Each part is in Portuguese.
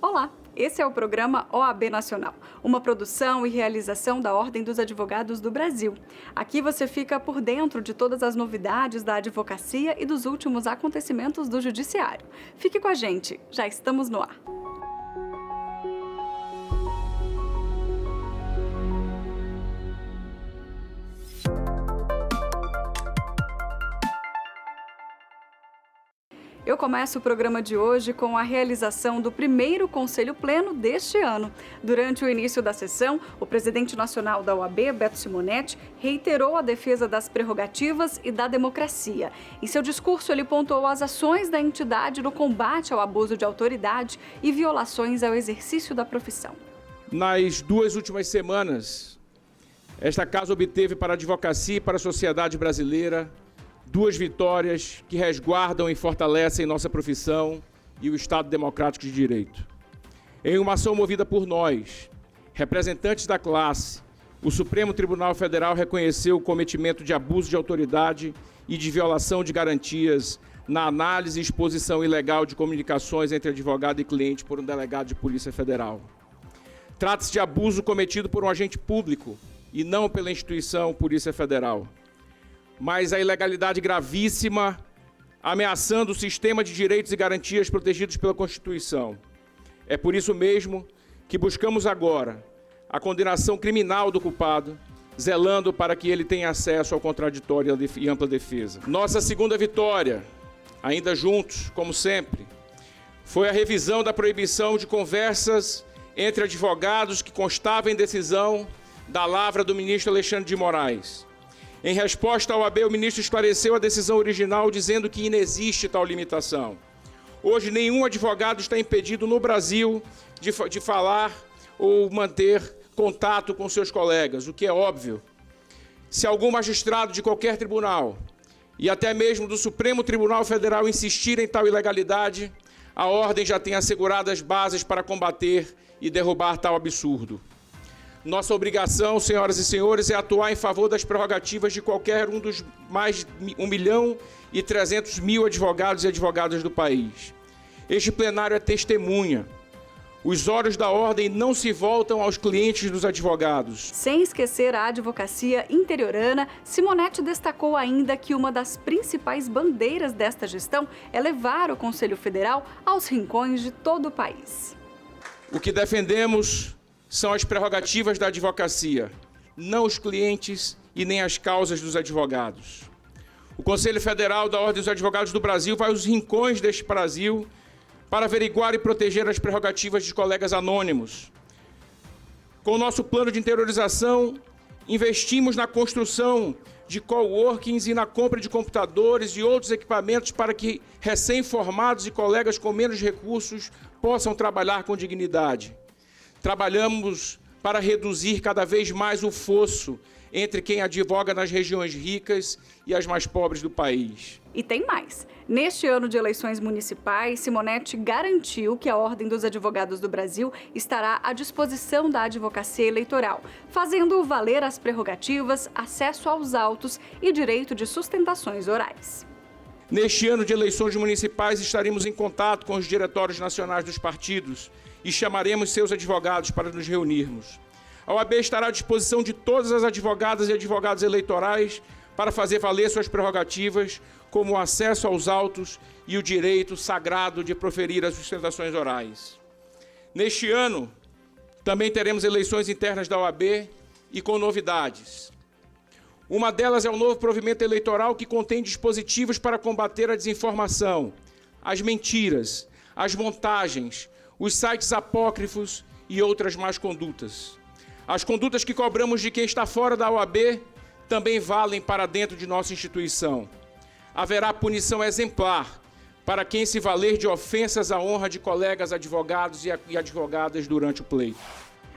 Olá, esse é o programa OAB Nacional, uma produção e realização da Ordem dos Advogados do Brasil. Aqui você fica por dentro de todas as novidades da advocacia e dos últimos acontecimentos do Judiciário. Fique com a gente, já estamos no ar. Eu começo o programa de hoje com a realização do primeiro Conselho Pleno deste ano. Durante o início da sessão, o presidente nacional da OAB, Beto Simonetti, reiterou a defesa das prerrogativas e da democracia. Em seu discurso, ele pontuou as ações da entidade no combate ao abuso de autoridade e violações ao exercício da profissão. Nas duas últimas semanas, esta casa obteve para a advocacia e para a sociedade brasileira duas vitórias que resguardam e fortalecem nossa profissão e o Estado Democrático de Direito. Em uma ação movida por nós, representantes da classe, o Supremo Tribunal Federal reconheceu o cometimento de abuso de autoridade e de violação de garantias na análise e exposição ilegal de comunicações entre advogado e cliente por um delegado de Polícia Federal. Trata-se de abuso cometido por um agente público e não pela instituição Polícia Federal. Mas a ilegalidade gravíssima, ameaçando o sistema de direitos e garantias protegidos pela Constituição. É por isso mesmo que buscamos agora a condenação criminal do culpado, zelando para que ele tenha acesso ao contraditório e ampla defesa. Nossa segunda vitória, ainda juntos, como sempre, foi a revisão da proibição de conversas entre advogados que constava em decisão da lavra do ministro Alexandre de Moraes. Em resposta ao OAB, o ministro esclareceu a decisão original, dizendo que inexiste tal limitação. Hoje, nenhum advogado está impedido no Brasil de falar ou manter contato com seus colegas, o que é óbvio. Se algum magistrado de qualquer tribunal, e até mesmo do Supremo Tribunal Federal, insistir em tal ilegalidade, a ordem já tem assegurado as bases para combater e derrubar tal absurdo. Nossa obrigação, senhoras e senhores, é atuar em favor das prerrogativas de qualquer um dos mais de 1.300.000 advogados e advogadas do país. Este plenário é testemunha. Os olhos da ordem não se voltam aos clientes dos advogados. Sem esquecer a advocacia interiorana, Simonetti destacou ainda que uma das principais bandeiras desta gestão é levar o Conselho Federal aos rincões de todo o país. O que defendemos são as prerrogativas da advocacia, não os clientes e nem as causas dos advogados. O Conselho Federal da Ordem dos Advogados do Brasil vai aos rincões deste Brasil para averiguar e proteger as prerrogativas de colegas anônimos. Com o nosso plano de interiorização, investimos na construção de coworkings e na compra de computadores e outros equipamentos para que recém-formados e colegas com menos recursos possam trabalhar com dignidade. Trabalhamos para reduzir cada vez mais o fosso entre quem advoga nas regiões ricas e as mais pobres do país. E tem mais. Neste ano de eleições municipais, Simonetti garantiu que a Ordem dos Advogados do Brasil estará à disposição da advocacia eleitoral, fazendo valer as prerrogativas, acesso aos autos e direito de sustentações orais. Neste ano de eleições municipais, estaremos em contato com os diretórios nacionais dos partidos e chamaremos seus advogados para nos reunirmos. A OAB estará à disposição de todas as advogadas e advogados eleitorais para fazer valer suas prerrogativas, como o acesso aos autos e o direito sagrado de proferir as sustentações orais. Neste ano, também teremos eleições internas da OAB e com novidades. Uma delas é o novo provimento eleitoral que contém dispositivos para combater a desinformação, as mentiras, as montagens, os sites apócrifos e outras más condutas. As condutas que cobramos de quem está fora da OAB também valem para dentro de nossa instituição. Haverá punição exemplar para quem se valer de ofensas à honra de colegas advogados e advogadas durante o pleito.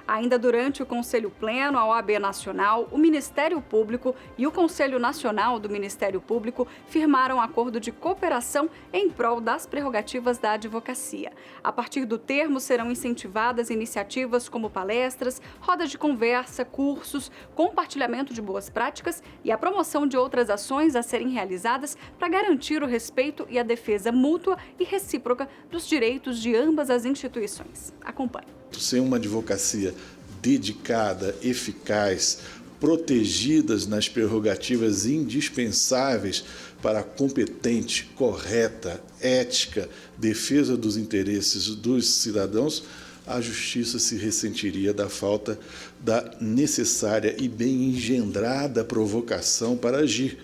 Ainda durante o Conselho Pleno, a OAB Nacional, o Ministério Público e o Conselho Nacional do Ministério Público firmaram acordo de cooperação em prol das prerrogativas da advocacia. A partir do termo, serão incentivadas iniciativas como palestras, rodas de conversa, cursos, compartilhamento de boas práticas e a promoção de outras ações a serem realizadas para garantir o respeito e a defesa mútua e recíproca dos direitos de ambas as instituições. Acompanhe. Sem uma advocacia dedicada, eficaz, protegidas nas prerrogativas indispensáveis para a competente, correta, ética defesa dos interesses dos cidadãos, a justiça se ressentiria da falta da necessária e bem engendrada provocação para agir,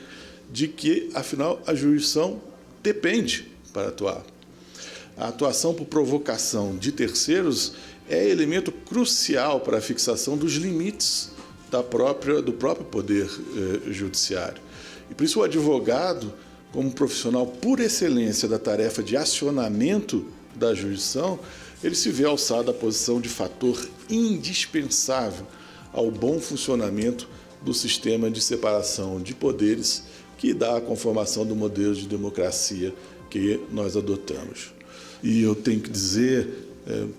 de que, afinal, a jurisdição depende para atuar. A atuação por provocação de terceiros é elemento crucial para a fixação dos limites do próprio poder judiciário. E por isso o advogado, como profissional por excelência da tarefa de acionamento da jurisdição, ele se vê alçado à posição de fator indispensável ao bom funcionamento do sistema de separação de poderes que dá a conformação do modelo de democracia que nós adotamos. E eu tenho que dizer,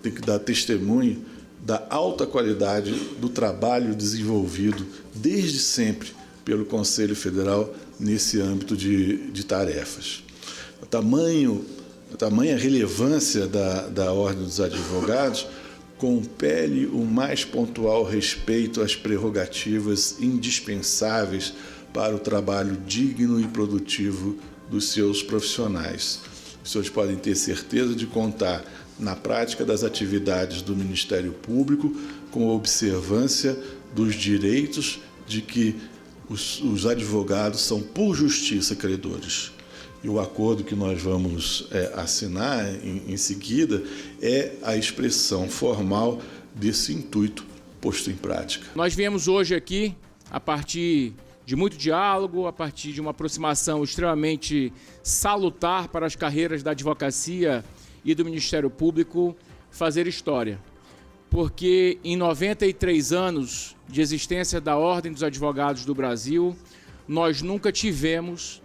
tenho que dar testemunho da alta qualidade do trabalho desenvolvido desde sempre pelo Conselho Federal nesse âmbito de tarefas. A tamanha relevância da Ordem dos Advogados compele o mais pontual respeito às prerrogativas indispensáveis para o trabalho digno e produtivo dos seus profissionais. Os senhores podem ter certeza de contar na prática das atividades do Ministério Público com a observância dos direitos de que os advogados são, por justiça, credores. E o acordo que nós vamos assinar em seguida é a expressão formal desse intuito posto em prática. Nós viemos hoje aqui, a partir de muito diálogo, a partir de uma aproximação extremamente salutar para as carreiras da advocacia e do Ministério Público, fazer história. Porque em 93 anos de existência da Ordem dos Advogados do Brasil, nós nunca tivemos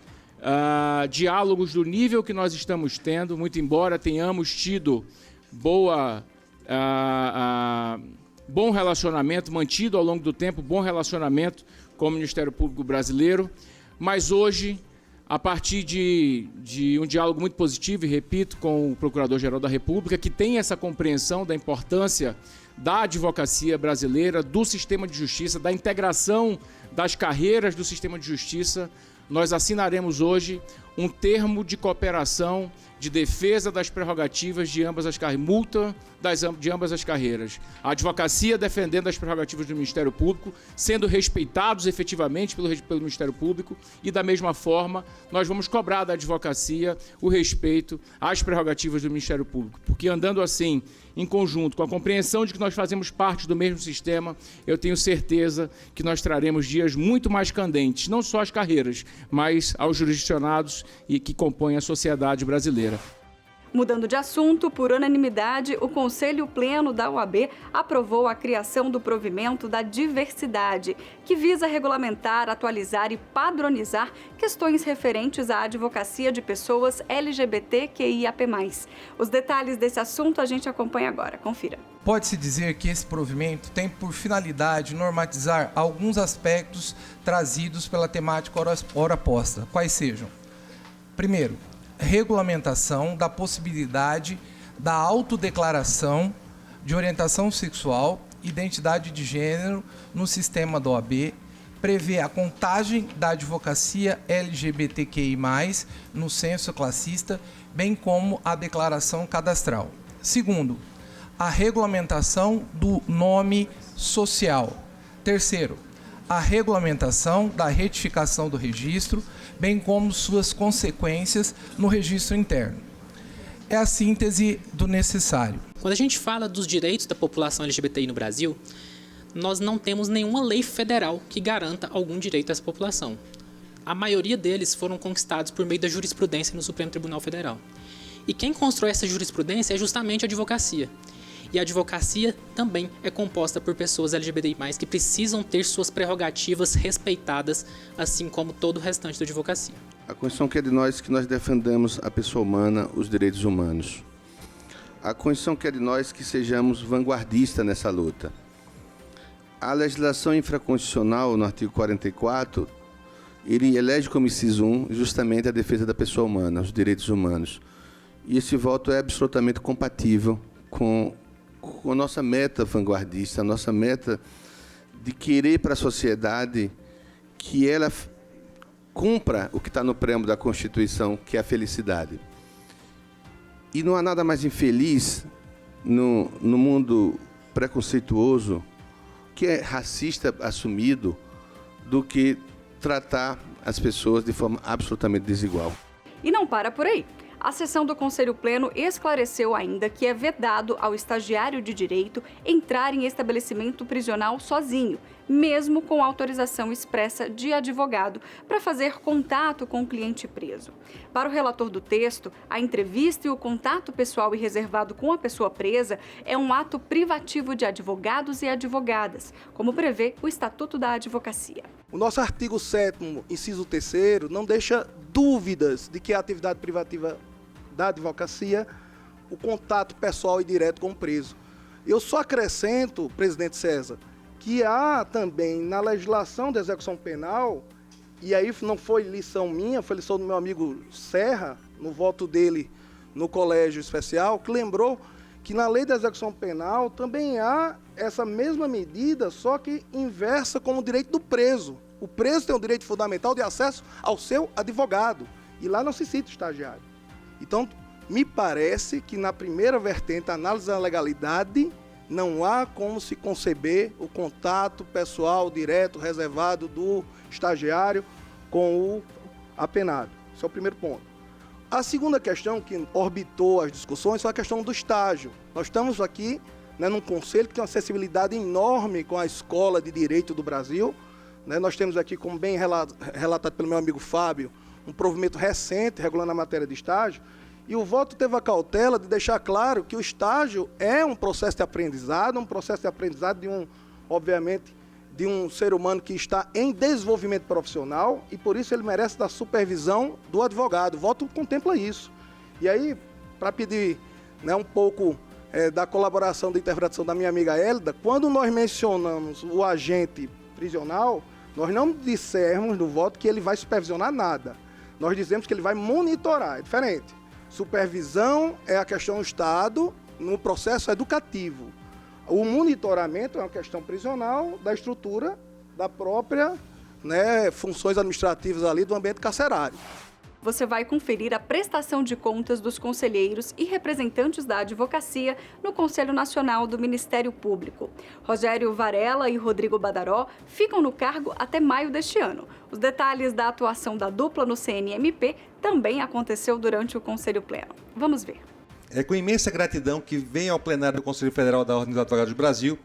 diálogos do nível que nós estamos tendo, muito embora tenhamos tido bom relacionamento, mantido ao longo do tempo bom relacionamento com o Ministério Público brasileiro, mas hoje, a partir de um diálogo muito positivo, e repito, com o Procurador-Geral da República, que tem essa compreensão da importância da advocacia brasileira, do sistema de justiça, da integração das carreiras do sistema de justiça, nós assinaremos hoje um termo de cooperação de defesa das prerrogativas de ambas as carreiras, multa de ambas as carreiras. A advocacia defendendo as prerrogativas do Ministério Público, sendo respeitados efetivamente pelo Ministério Público, e da mesma forma nós vamos cobrar da advocacia o respeito às prerrogativas do Ministério Público, porque andando assim, em conjunto, com a compreensão de que nós fazemos parte do mesmo sistema, eu tenho certeza que nós traremos dias muito mais candentes, não só às carreiras, mas aos jurisdicionados e que compõem a sociedade brasileira. Mudando de assunto, por unanimidade, o Conselho Pleno da OAB aprovou a criação do provimento da diversidade, que visa regulamentar, atualizar e padronizar questões referentes à advocacia de pessoas LGBTQIAP+. Os detalhes desse assunto a gente acompanha agora. Confira. Pode-se dizer que esse provimento tem por finalidade normatizar alguns aspectos trazidos pela temática ora posta, quais sejam: primeiro, regulamentação da possibilidade da autodeclaração de orientação sexual, identidade de gênero no sistema da OAB, prevê a contagem da advocacia LGBTQI+, no censo classista, bem como a declaração cadastral. Segundo, a regulamentação do nome social. Terceiro, a regulamentação da retificação do registro, bem como suas consequências no registro interno. É a síntese do necessário. Quando a gente fala dos direitos da população LGBTI no Brasil, nós não temos nenhuma lei federal que garanta algum direito a essa população. A maioria deles foram conquistados por meio da jurisprudência no Supremo Tribunal Federal. E quem constrói essa jurisprudência é justamente a advocacia. E a advocacia também é composta por pessoas LGBTI+, que precisam ter suas prerrogativas respeitadas, assim como todo o restante da advocacia. A Constituição quer de nós que nós defendamos a pessoa humana, os direitos humanos. A Constituição quer de nós que sejamos vanguardistas nessa luta. A legislação infraconstitucional, no artigo 44, ele elege como inciso 1 justamente a defesa da pessoa humana, os direitos humanos. E esse voto é absolutamente compatível com a nossa meta vanguardista, a nossa meta de querer para a sociedade que ela cumpra o que está no preâmbulo da Constituição, que é a felicidade. E não há nada mais infeliz no mundo preconceituoso, que é racista assumido, do que tratar as pessoas de forma absolutamente desigual. E não para por aí. A sessão do Conselho Pleno esclareceu ainda que é vedado ao estagiário de direito entrar em estabelecimento prisional sozinho, mesmo com autorização expressa de advogado, para fazer contato com o cliente preso. Para o relator do texto, a entrevista e o contato pessoal e reservado com a pessoa presa é um ato privativo de advogados e advogadas, como prevê o Estatuto da Advocacia. O nosso artigo 7º, inciso 3º, não deixa dúvidas de que a atividade privativa da advocacia, o contato pessoal e direto com o preso. Eu só acrescento, presidente César, que há também na legislação da execução penal, e aí não foi lição minha, foi lição do meu amigo Serra, no voto dele no colégio especial, que lembrou que na lei da execução penal também há essa mesma medida, só que inversa com o direito do preso. O preso tem o direito fundamental de acesso ao seu advogado, e lá não se cita o estagiário. Então, me parece que na primeira vertente, a análise da legalidade, não há como se conceber o contato pessoal, direto, reservado do estagiário com o apenado. Esse é o primeiro ponto. A segunda questão que orbitou as discussões foi a questão do estágio. Nós estamos aqui, num conselho que tem uma acessibilidade enorme com a Escola de Direito do Brasil. Nós temos aqui, como bem relatado pelo meu amigo Fábio, um provimento recente regulando a matéria de estágio, e o voto teve a cautela de deixar claro que o estágio é um processo de aprendizado obviamente, de um ser humano que está em desenvolvimento profissional, e por isso ele merece da supervisão do advogado. O voto contempla isso. E aí, para pedir um pouco da colaboração, da interpretação da minha amiga Hélida, quando nós mencionamos o agente prisional, nós não dissermos no voto que ele vai supervisionar nada. Nós dizemos que ele vai monitorar, é diferente. Supervisão é a questão do Estado no processo educativo. O monitoramento é uma questão prisional da estrutura da própria funções administrativas ali do ambiente carcerário. Você vai conferir a prestação de contas dos conselheiros e representantes da advocacia no Conselho Nacional do Ministério Público. Rogério Varela e Rodrigo Badaró ficam no cargo até maio deste ano. Os detalhes da atuação da dupla no CNMP também aconteceu durante o Conselho Pleno. Vamos ver. É com imensa gratidão que venho ao plenário do Conselho Federal da Ordem dos Advogados do Brasil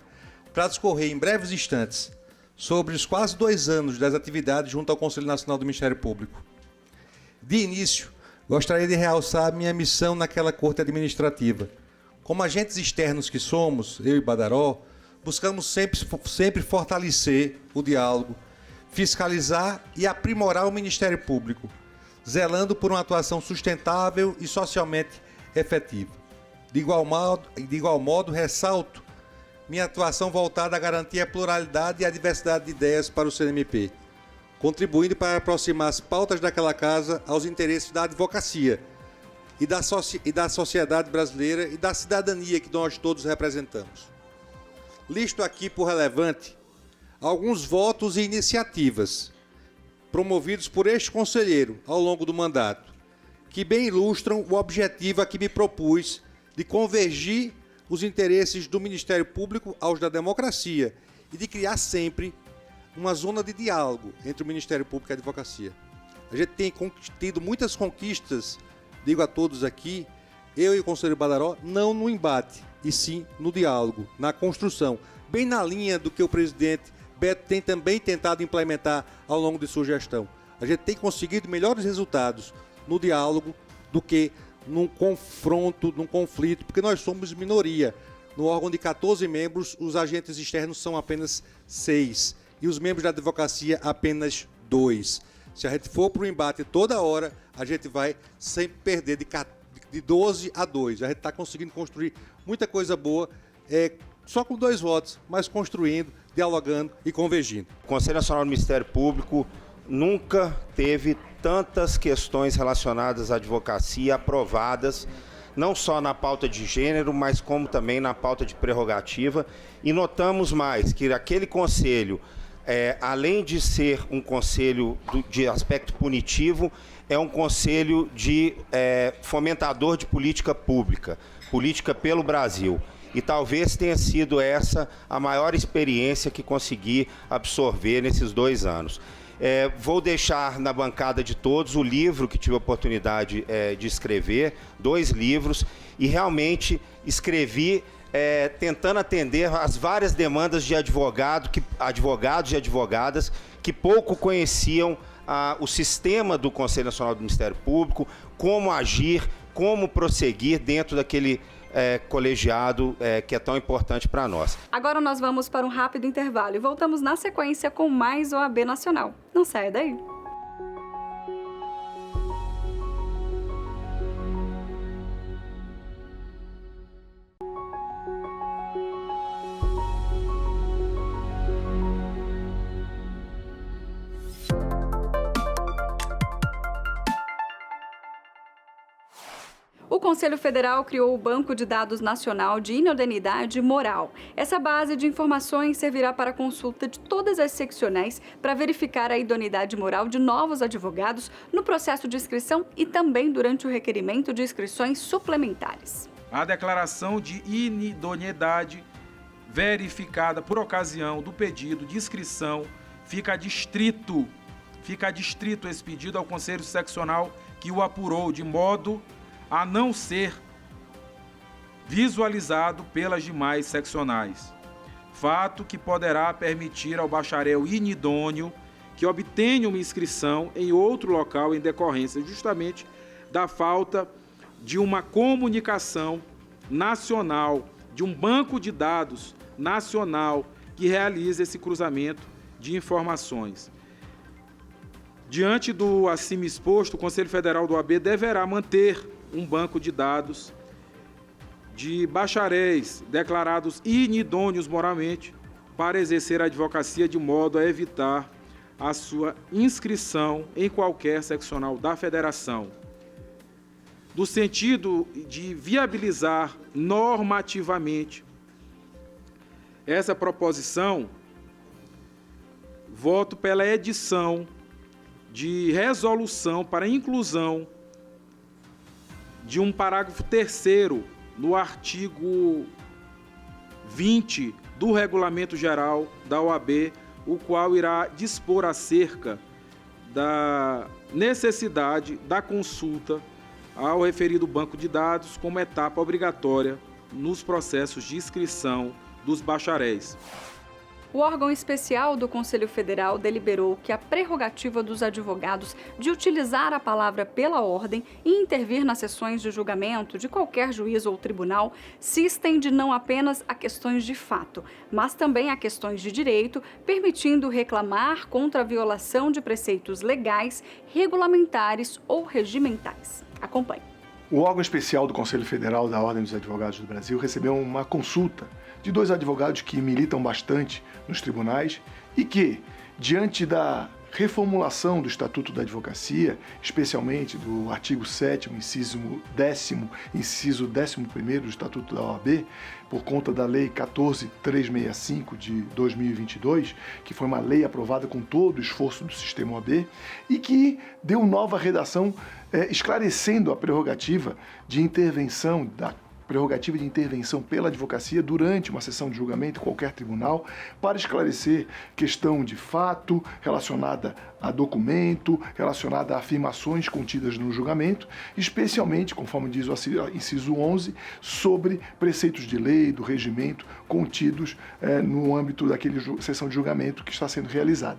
para discorrer em breves instantes sobre os quase 2 anos das atividades junto ao Conselho Nacional do Ministério Público. De início, gostaria de realçar minha missão naquela corte administrativa. Como agentes externos que somos, eu e Badaró, buscamos sempre fortalecer o diálogo, fiscalizar e aprimorar o Ministério Público, zelando por uma atuação sustentável e socialmente efetiva. De igual modo, ressalto minha atuação voltada a garantir a pluralidade e a diversidade de ideias para o CNMP, contribuindo para aproximar as pautas daquela casa aos interesses da advocacia e da sociedade brasileira e da cidadania que nós todos representamos. Listo aqui por relevante alguns votos e iniciativas promovidos por este conselheiro ao longo do mandato, que bem ilustram o objetivo a que me propus de convergir os interesses do Ministério Público aos da democracia e de criar sempre uma zona de diálogo entre o Ministério Público e a advocacia. A gente tem tido muitas conquistas, digo a todos aqui, eu e o conselheiro Badaró, não no embate, e sim no diálogo, na construção, bem na linha do que o presidente Beto tem também tentado implementar ao longo de sua gestão. A gente tem conseguido melhores resultados no diálogo do que num confronto, num conflito, porque nós somos minoria. No órgão de 14 membros, os agentes externos são apenas 6 e os membros da advocacia apenas 2. Se a gente for para o embate toda hora, a gente vai sempre perder de 12 a 2. A gente está conseguindo construir muita coisa boa, só com 2 votos, mas construindo, dialogando e convergindo. O Conselho Nacional do Ministério Público nunca teve tantas questões relacionadas à advocacia aprovadas, não só na pauta de gênero, mas como também na pauta de prerrogativa. E notamos mais que aquele conselho, além de ser um conselho de aspecto punitivo, é um conselho de fomentador de política pública, política pelo Brasil. E talvez tenha sido essa a maior experiência que consegui absorver nesses 2 anos. Vou deixar na bancada de todos o livro que tive a oportunidade de escrever, 2 livros, e realmente escrevi tentando atender às várias demandas de advogados e advogadas que pouco conheciam o sistema do Conselho Nacional do Ministério Público, como agir, como prosseguir dentro daquele colegiado que é tão importante para nós. Agora nós vamos para um rápido intervalo e voltamos na sequência com mais OAB Nacional. Não saia daí. O Conselho Federal criou o Banco de Dados Nacional de Idoneidade Moral. Essa base de informações servirá para a consulta de todas as seccionais para verificar a idoneidade moral de novos advogados no processo de inscrição e também durante o requerimento de inscrições suplementares. A declaração de inidoneidade verificada por ocasião do pedido de inscrição fica distrito esse pedido ao Conselho Seccional que o apurou, de modo a não ser visualizado pelas demais seccionais. Fato que poderá permitir ao bacharel inidôneo que obtenha uma inscrição em outro local em decorrência justamente da falta de uma comunicação nacional, de um banco de dados nacional que realize esse cruzamento de informações. Diante do acima exposto, o Conselho Federal do OAB deverá manter um banco de dados de bacharéis declarados inidôneos moralmente para exercer a advocacia de modo a evitar a sua inscrição em qualquer seccional da Federação. No sentido de viabilizar normativamente essa proposição, voto pela edição de resolução para inclusão de um parágrafo 3º no artigo 20 do Regulamento Geral da OAB, o qual irá dispor acerca da necessidade da consulta ao referido banco de dados como etapa obrigatória nos processos de inscrição dos bacharéis. O órgão especial do Conselho Federal deliberou que a prerrogativa dos advogados de utilizar a palavra pela ordem e intervir nas sessões de julgamento de qualquer juiz ou tribunal se estende não apenas a questões de fato, mas também a questões de direito, permitindo reclamar contra a violação de preceitos legais, regulamentares ou regimentais. Acompanhe. O órgão especial do Conselho Federal da Ordem dos Advogados do Brasil recebeu uma consulta de 2 advogados que militam bastante nos tribunais e que, diante da reformulação do Estatuto da Advocacia, especialmente do artigo 7º, inciso 10º, inciso 11º do Estatuto da OAB, por conta da Lei 14.365 de 2022, que foi uma lei aprovada com todo o esforço do sistema OAB e que deu nova redação esclarecendo a prerrogativa de intervenção pela advocacia durante uma sessão de julgamento em qualquer tribunal para esclarecer questão de fato relacionada a documento, relacionada a afirmações contidas no julgamento, especialmente, conforme diz o inciso 11, sobre preceitos de lei, do regimento contidos no âmbito daquela sessão de julgamento que está sendo realizada.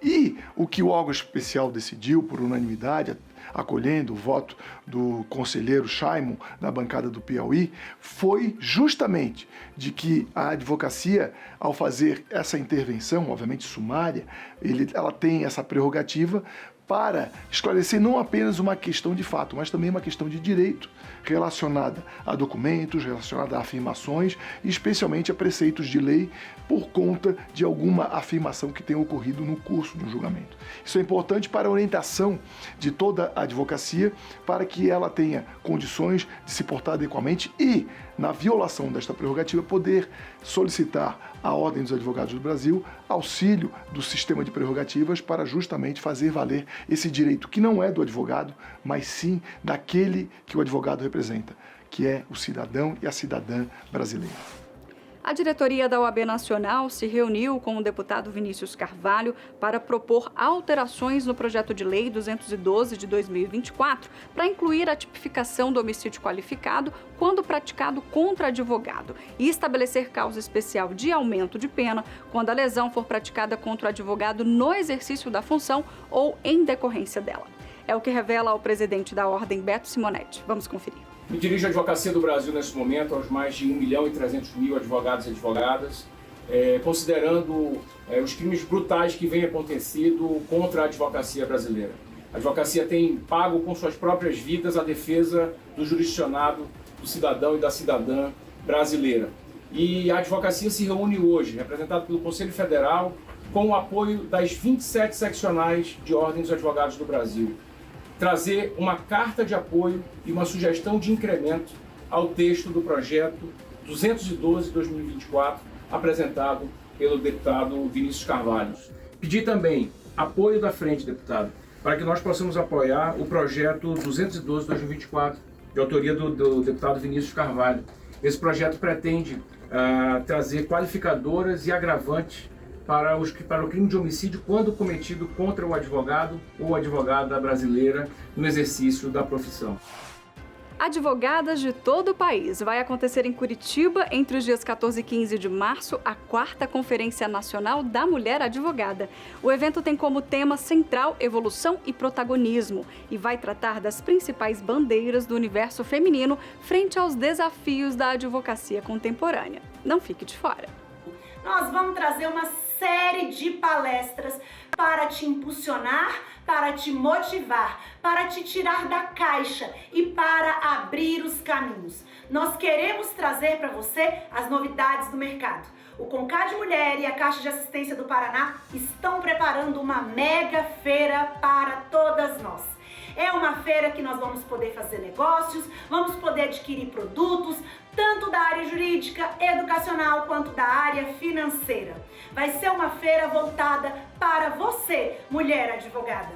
E o que o órgão especial decidiu, por unanimidade, acolhendo o voto do conselheiro Chaimon, da bancada do Piauí, foi justamente de que a advocacia, ao fazer essa intervenção, obviamente sumária, ela tem essa prerrogativa para esclarecer não apenas uma questão de fato, mas também uma questão de direito relacionada a documentos, relacionada a afirmações e especialmente a preceitos de lei por conta de alguma afirmação que tenha ocorrido no curso do julgamento. Isso é importante para a orientação de toda a advocacia, para que ela tenha condições de se portar adequadamente e, na violação desta prerrogativa, poder solicitar à Ordem dos Advogados do Brasil auxílio do sistema de prerrogativas para justamente fazer valer esse direito que não é do advogado, mas sim daquele que o advogado representa, que é o cidadão e a cidadã brasileira. A diretoria da OAB Nacional se reuniu com o deputado Vinícius Carvalho para propor alterações no projeto de lei 212 de 2024 para incluir a tipificação do homicídio qualificado quando praticado contra advogado e estabelecer causa especial de aumento de pena quando a lesão for praticada contra o advogado no exercício da função ou em decorrência dela. É o que revela o presidente da Ordem, Beto Simonetti. Vamos conferir. Me dirijo à Advocacia do Brasil nesse momento, aos mais de 1.300.000 advogados e advogadas, considerando os crimes brutais que vêm acontecendo contra a advocacia brasileira. A advocacia tem pago com suas próprias vidas a defesa do jurisdicionado, do cidadão e da cidadã brasileira. E a advocacia se reúne hoje, representada pelo Conselho Federal, com o apoio das 27 seccionais de Ordem dos Advogados do Brasil. Trazer uma carta de apoio e uma sugestão de incremento ao texto do projeto 212/2024, apresentado pelo deputado Vinícius Carvalho. Pedir também apoio da frente, deputado, para que nós possamos apoiar o projeto 212/2024, de autoria do deputado Vinícius Carvalho. Esse projeto pretende trazer qualificadoras e agravantes para o crime de homicídio quando cometido contra o advogado ou advogada brasileira no exercício da profissão. Advogadas de todo o país. Vai acontecer em Curitiba, entre os dias 14 e 15 de março, a 4ª Conferência Nacional da Mulher Advogada. O evento tem como tema central evolução e protagonismo e vai tratar das principais bandeiras do universo feminino frente aos desafios da advocacia contemporânea. Não fique de fora. Nós vamos trazer uma série de palestras para te impulsionar, para te motivar, para te tirar da caixa e para abrir os caminhos. Nós queremos trazer para você as novidades do mercado. O Concade Mulher e a Caixa de Assistência do Paraná estão preparando uma mega feira para todas nós. É uma feira que nós vamos poder fazer negócios, vamos poder adquirir produtos, tanto da área jurídica, educacional, quanto da área financeira. Vai ser uma feira voltada para você, mulher advogada.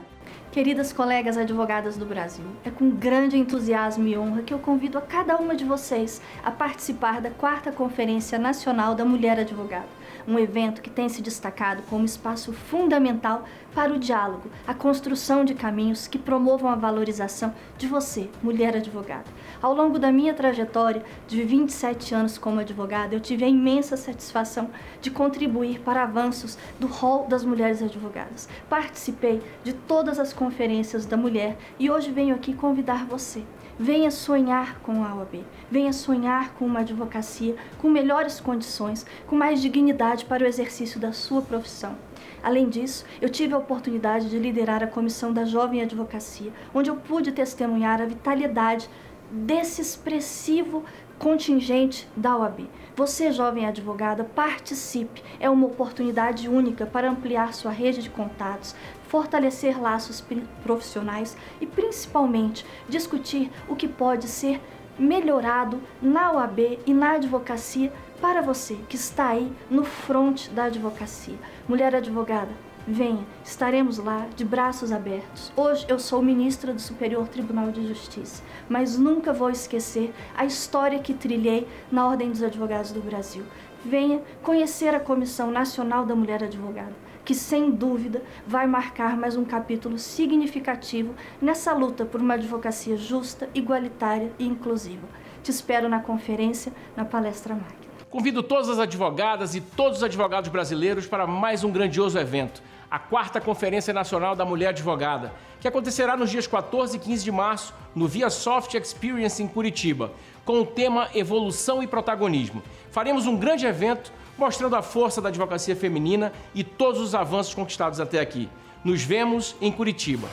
Queridas colegas advogadas do Brasil, é com grande entusiasmo e honra que eu convido a cada uma de vocês a participar da 4ª Conferência Nacional da Mulher Advogada, um evento que tem se destacado como espaço fundamental para o diálogo, a construção de caminhos que promovam a valorização de você, mulher advogada. Ao longo da minha trajetória de 27 anos como advogada, eu tive a imensa satisfação de contribuir para avanços do rol das mulheres advogadas. Participei de todas as conferências da mulher e hoje venho aqui convidar você. Venha sonhar com a OAB, venha sonhar com uma advocacia com melhores condições, com mais dignidade para o exercício da sua profissão. Além disso, eu tive a oportunidade de liderar a Comissão da Jovem Advocacia, onde eu pude testemunhar a vitalidade desse expressivo contingente da OAB. Você, jovem advogada, participe. É uma oportunidade única para ampliar sua rede de contatos, fortalecer laços profissionais e, principalmente, discutir o que pode ser melhorado na OAB e na advocacia para você que está aí no fronte da advocacia. Mulher advogada, venha, estaremos lá de braços abertos. Hoje eu sou ministra do Superior Tribunal de Justiça, mas nunca vou esquecer a história que trilhei na Ordem dos Advogados do Brasil. Venha conhecer a Comissão Nacional da Mulher Advogada, que sem dúvida vai marcar mais um capítulo significativo nessa luta por uma advocacia justa, igualitária e inclusiva. Te espero na conferência, na Palestra Magna. Convido todas as advogadas e todos os advogados brasileiros para mais um grandioso evento, a 4ª Conferência Nacional da Mulher Advogada, que acontecerá nos dias 14 e 15 de março no ViaSoft Experience em Curitiba, com o tema Evolução e Protagonismo. Faremos um grande evento mostrando a força da advocacia feminina e todos os avanços conquistados até aqui. Nos vemos em Curitiba.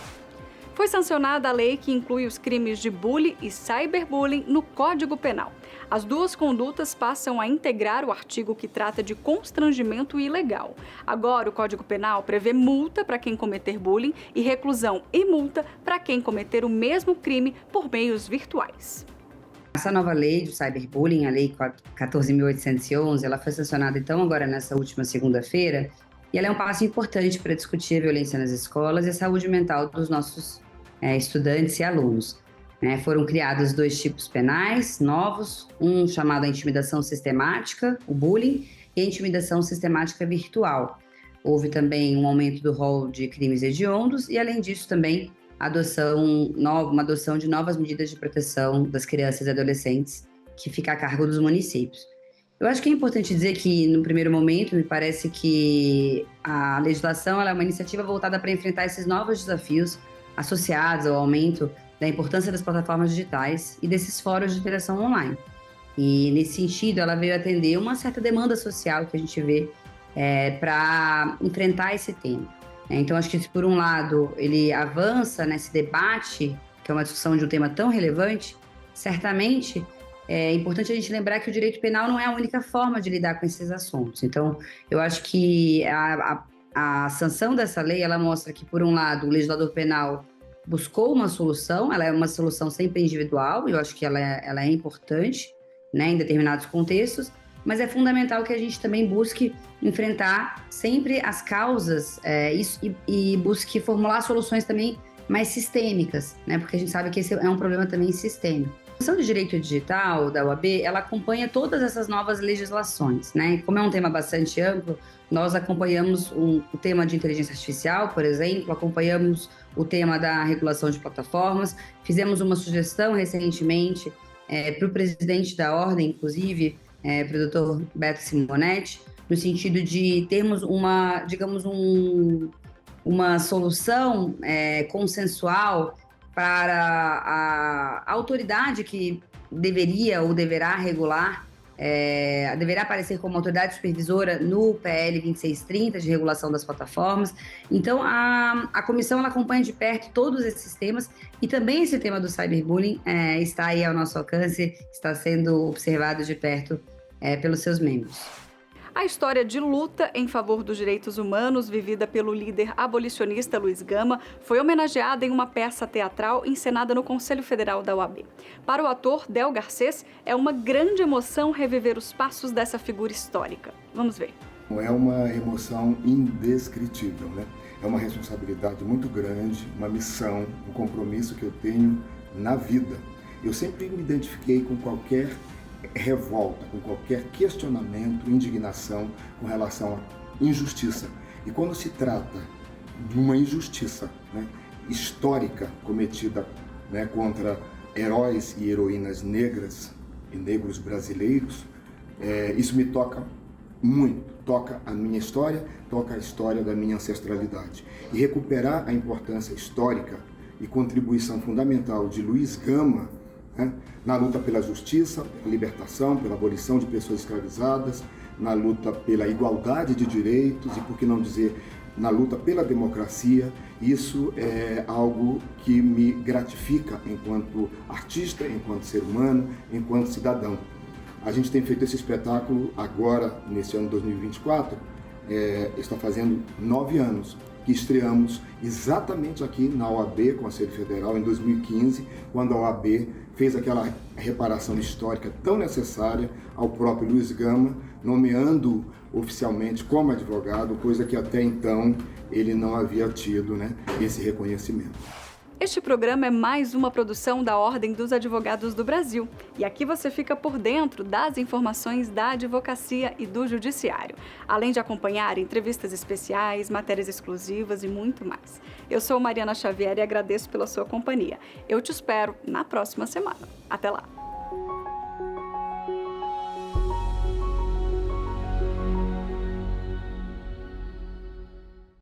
Foi sancionada a lei que inclui os crimes de bullying e cyberbullying no Código Penal. As duas condutas passam a integrar o artigo que trata de constrangimento ilegal. Agora, o Código Penal prevê multa para quem cometer bullying e reclusão e multa para quem cometer o mesmo crime por meios virtuais. Essa nova lei do cyberbullying, a Lei 14.811, ela foi sancionada então agora nessa última segunda-feira, e ela é um passo importante para discutir a violência nas escolas e a saúde mental dos nossos estudantes e alunos. Foram criados 2 tipos penais novos, um chamado a intimidação sistemática, o bullying, e a intimidação sistemática virtual. Houve também um aumento do rol de crimes hediondos e, além disso, também uma adoção de novas medidas de proteção das crianças e adolescentes que fica a cargo dos municípios. Eu acho que é importante dizer que, no primeiro momento, me parece que a legislação ela é uma iniciativa voltada para enfrentar esses novos desafios associados ao aumento da importância das plataformas digitais e desses fóruns de interação online. E, nesse sentido, ela veio atender uma certa demanda social que a gente vê para enfrentar esse tema. Então, acho que, se por um lado, ele avança nesse debate, que é uma discussão de um tema tão relevante, certamente é importante a gente lembrar que o direito penal não é a única forma de lidar com esses assuntos. Então, eu acho que a sanção dessa lei, ela mostra que, por um lado, o legislador penal buscou uma solução, ela é uma solução sempre individual, e eu acho que ela é importante, em determinados contextos, mas é fundamental que a gente também busque enfrentar sempre as causas e busque formular soluções também mais sistêmicas, porque a gente sabe que esse é um problema também sistêmico. A Comissão de Direito Digital da OAB, ela acompanha todas essas novas legislações, Como é um tema bastante amplo, nós acompanhamos o tema de inteligência artificial, por exemplo, acompanhamos o tema da regulação de plataformas, fizemos uma sugestão recentemente para o presidente da Ordem, inclusive, para o Dr. Beto Simonetti, no sentido de termos uma solução consensual para a autoridade que deveria ou deverá regular, deverá aparecer como autoridade supervisora no PL 2630 de regulação das plataformas. Então, a comissão ela acompanha de perto todos esses temas e também esse tema do cyberbullying está aí ao nosso alcance, está sendo observado de perto pelos seus membros. A história de luta em favor dos direitos humanos, vivida pelo líder abolicionista Luiz Gama, foi homenageada em uma peça teatral encenada no Conselho Federal da OAB. Para o ator Del Garcês, é uma grande emoção reviver os passos dessa figura histórica. Vamos ver. É uma emoção indescritível, É uma responsabilidade muito grande, uma missão, um compromisso que eu tenho na vida. Eu sempre me identifiquei com qualquer revolta, com qualquer questionamento, indignação com relação à injustiça. E quando se trata de uma injustiça histórica cometida contra heróis e heroínas negras e negros brasileiros, isso me toca muito, toca a minha história, toca a história da minha ancestralidade. E recuperar a importância histórica e contribuição fundamental de Luiz Gama na luta pela justiça, pela libertação, pela abolição de pessoas escravizadas, na luta pela igualdade de direitos e, por que não dizer, na luta pela democracia. Isso é algo que me gratifica enquanto artista, enquanto ser humano, enquanto cidadão. A gente tem feito esse espetáculo agora, nesse ano 2024, está fazendo 9 anos que estreamos exatamente aqui na OAB, Conselho Federal, em 2015, quando a OAB fez aquela reparação histórica tão necessária ao próprio Luiz Gama, nomeando oficialmente como advogado, coisa que até então ele não havia tido, esse reconhecimento. Este programa é mais uma produção da Ordem dos Advogados do Brasil. E aqui você fica por dentro das informações da advocacia e do judiciário, além de acompanhar entrevistas especiais, matérias exclusivas e muito mais. Eu sou Mariana Xavier e agradeço pela sua companhia. Eu te espero na próxima semana. Até lá!